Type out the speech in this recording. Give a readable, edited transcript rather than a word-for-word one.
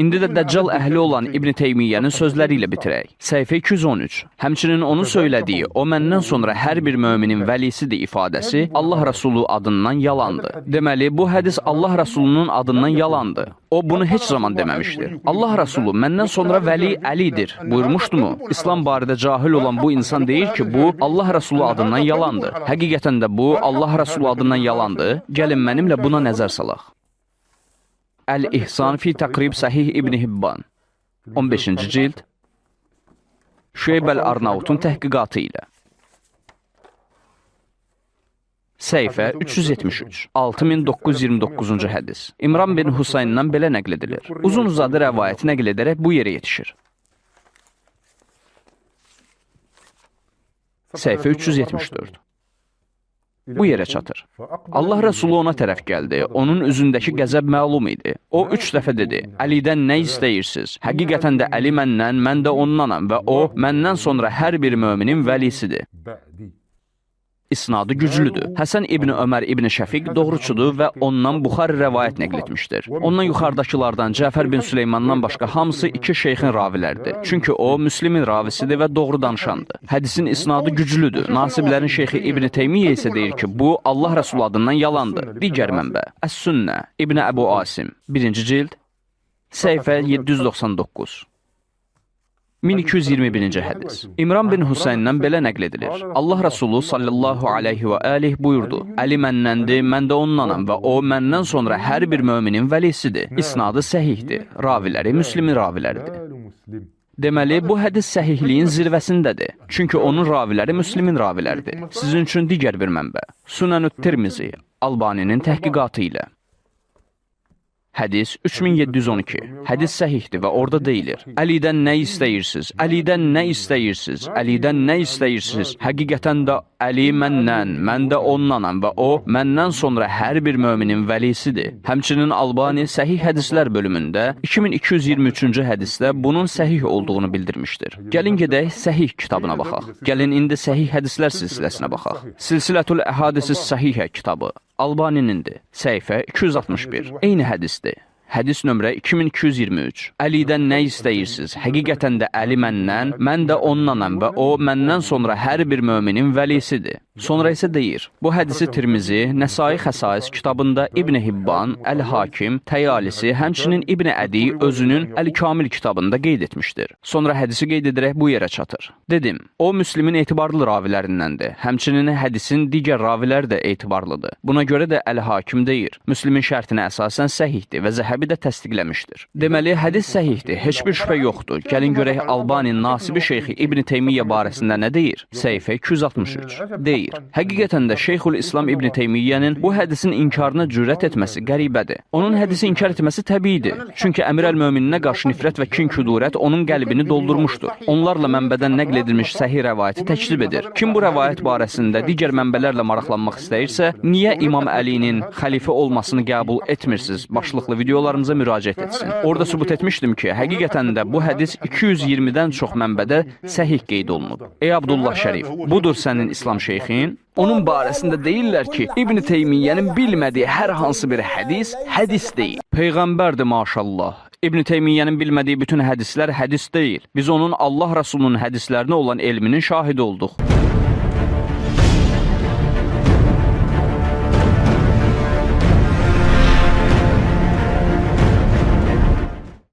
İndi də Dəccal əhli olan İbn Teymiyyənin sözləri ilə bitirək. Səhifə 213. Həmçinin onun söylədiyi, o məndən sonra hər bir möminin vəlisidir ifadəsi Allah Rəsulu adından yalandır. Deməli, bu hədis Allah Rəsulunun adından yalandır. O bunu heç zaman deməmişdir. Allah Rəsulu məndən sonra vəli Əlidir buyurmuşdumu? İslam barədə cahil olan bu insan deyir ki, bu Allah Rəsulu adından yalandır. Həqiqətən də bu Allah Rəsulu adından yalandır. Gəlin mənimlə buna nəzər salaq. Əl-İhsan fi təqrib Səhih İbn Hibban 15-ci cild Şüeyb Əl-Arnautun təhqiqatı ilə Səhifə 373 6929-cu hədis İmran bin Hüseyndən belə nəql edilir. Uzun uzadı rəvayəti nəql edərək bu yerə yetişir. Səhifə 374 Bu yerə çatır. Allah Rəsulu ona tərəf gəldi. Onun üzündəki qəzəb məlum idi. O 3 dəfə dedi, Əlidən nə istəyirsiniz? Həqiqətən də Əli məndən, mən də ondanam və o, məndən sonra hər bir möminin vəlisidir. İsnadı güclüdür. Həsən İbn Ömər İbn Şəfiq doğruçudur və ondan Buxari rəvayət nəql etmişdir. Ondan yuxarıdakılardan Cəfər bin Süleymandan başqa hamısı 2 şeyxin raviləridir. Çünki o, Müslimin ravisidir və doğru danışandır. Hədisin isnadı güclüdür. Nasiblərin şeyxi İbn Teymiyyə isə deyir ki, bu Allah Rəsulu adından yalandır. Digər mənbə Əs-Sünnə İbn Əbu Asim 1-ci cild Səhifə 799 1221-ci hədis. İmran bin Hüseyndən belə nəql edilir. Allah Rəsulu sallallahu aleyhi və aleyh buyurdu. Əli məndəndir, mən də ondanam və o, məndən sonra hər bir möminin vəlisidir. İsnadı səhihdir. Raviləri Müslimin raviləridir. Deməli, bu hədis səhihliyin zirvəsindədir. Çünki onun raviləri Müslimin raviləridir. Sizin üçün digər bir mənbə. Sunanut Tirmizi, Albaninin təhqiqatı ilə. Hədis 3712. Hədis səhihdir və orada deyilir. Əlidən nə istəyirsiniz? Əlidən nə istəyirsiniz? Əlidən nə istəyirsiniz? Həqiqətən də Əli məndən, mən də ondanam və o, məndən sonra hər bir möminin vəlisidir. Həmçinin Albani Səhih Hədislər bölümündə 2223-cü hədisdə bunun səhih olduğunu bildirmişdir. Gəlin gedək Səhih kitabına baxaq. Gəlin indi Səhih Hədislər silsiləsinə baxaq. Silsilətul Əhadisis Səhihə kitabı. Albaninindir. Səhifə 261. Eyni hədisdir. Hədis nömrə 2223. Əlidən nə istəyirsiniz? Həqiqətən də Əli məndən, mən də ondanam və o, məndən sonra hər bir möminin vəlisidir. Sonra isə deyir, bu hədisi Tirmizi, Nəsai Xəsais kitabında İbn Hibban, Əl-Hakim, Təyalisi, həmçinin İbn Ədi özünün Əl-Kamil kitabında qeyd etmişdir. Sonra hədisi qeyd edərək bu yerə çatır. Dedim, o, Müslimin etibarlı ravilərindəndir. Həmçinin hədisin digər raviləri də etibarlıdır. Buna görə də Əl-Hakim deyir, Müslimin şərtinə əsasən səhihdir və Zəhəbi də təsdiqləmişdir. Deməli, hədis səhihdir, heç bir şübhə yoxdur. Gəlin görək Albani nasibi şeyxi İbn Teymiyyə barəsində nə deyir? Səhifə 263. Deyir. Həqiqətən də Şeyxül İslam İbn Teymiyyənin bu hədisin inkarına cürət etməsi qəribədir. Onun hədisi inkar etməsi təbiidir. Çünki Əmir-əl-Mömininə qarşı nifrət və kin-küdurət onun qəlbini doldurmuşdur. Onlarla mənbədən nəql edilmiş səhih rəvayəti təkzib edir. Kim bu rəvayət barəsində digər mənbələrlə maraqlanmaq istəyirsə, niyə İmam Əlinin xəlifə olmasını qəbul etmirsiniz? Başlıqlı videolarımıza müraciət etsin. Orada sübut etmişdim ki, həqiqətən də bu hədis 220-dən çox mənbədə səhih qeyd olunub. Ey Abdullah Şərif, budur sənin İslam şeyxin. Onun barəsində deyirlər ki, İbn Teymiyyənin bilmədiyi hər hansı bir hədis deyil. Peyğəmbərdir maşallah. İbn Teymiyyənin bilmədiyi bütün hədislər hədis deyil. Biz onun Allah Rəsulunun hədislərinə olan elminin şahidi olduq.